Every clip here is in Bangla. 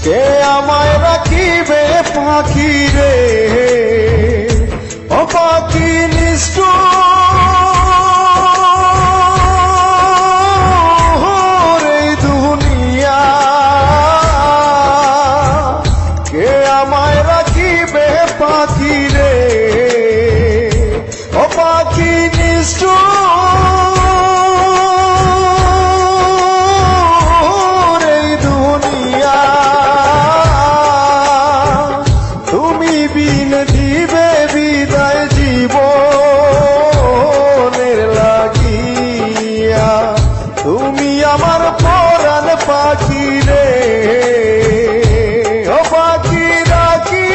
কে আমায় রাখিবে পাখি রে, ও পাখি নিষ্ঠুর এই দুনিয়া, কে আমায় রাখিবে পাখি রে, ও পাখি নিষ্ঠুর এই দুনিয়া। তুমি বিন দিবে বিদায় জীবনের লাগিয়া, তুমি আমার পরাণ পাখি রে, ও পাখি রাখি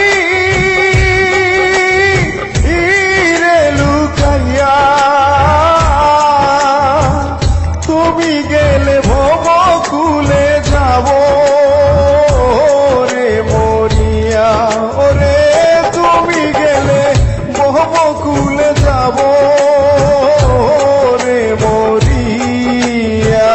রে লুকাইয়া, তুমি গেলে ভবকুলে যাব রে মরিয়া, ওরে তুমি গেলে ভবকুলে যাব রে মরিয়া।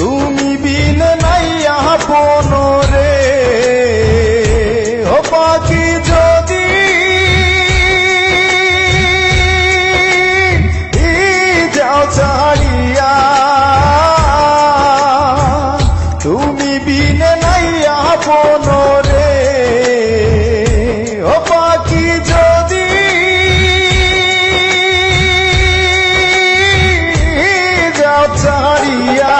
তুমি বিন নাইয়া আপন রে, ও পাখি যদি যাও ছাড়িয়া, তুমি বিন নাইয়া আপন রে, ও পাখি যদি যাও ছাড়িয়া,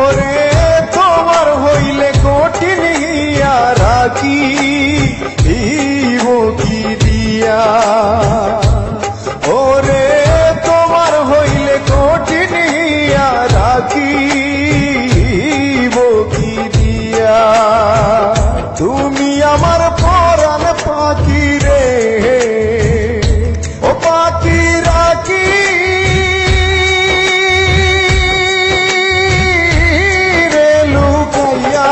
ওরে তোমার হইলে কঠিন হিয়া রাখি কি দিয়া, ওরে তোমার হইলে কঠিন হিয়া রাখি কি দিয়া। তুমি আমার পরাণ পাখি রে, ও পাখি রাখি রে লুকাইয়া,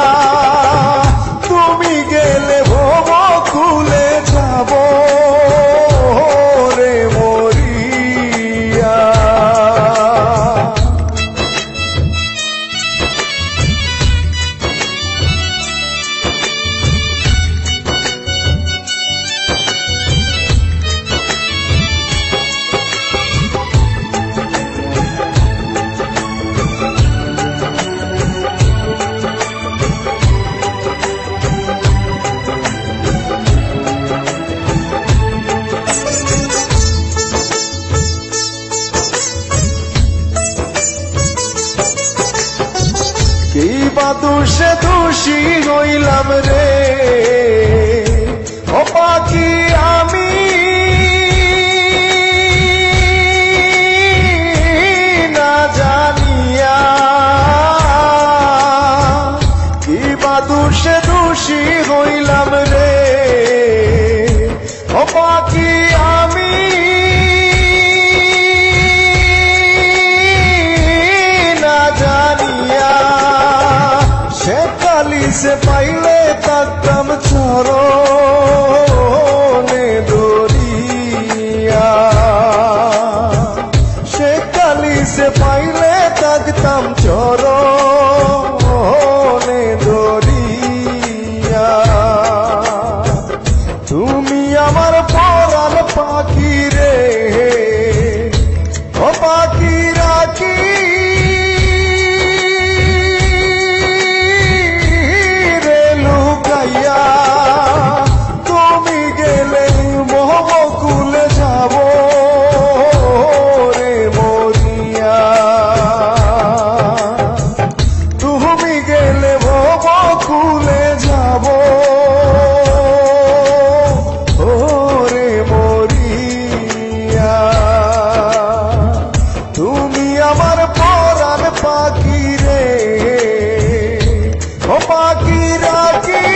তুমি গেলে ভবকুলে যাব রে মরিয়া। কি বা দোষে দোষী হইলাম রে, ও পাখি আমি না জানিয়া, কি বা দোষে দোষী হইলাম রে, ও পাখি আমি না জানিয়া, সে কালিসে পাইলে থাকতাম চরণে ধরিয়া, সে কালিসে পাইলে থাকতাম চরণে ধরিয়া। তুমি আমার পরাণ পাখি রে, ও পাখি রাখি রে লুকাইয়া, তুমি গেলে ভবকুলে যাব রে মরিয়া। ও পাখি রাখি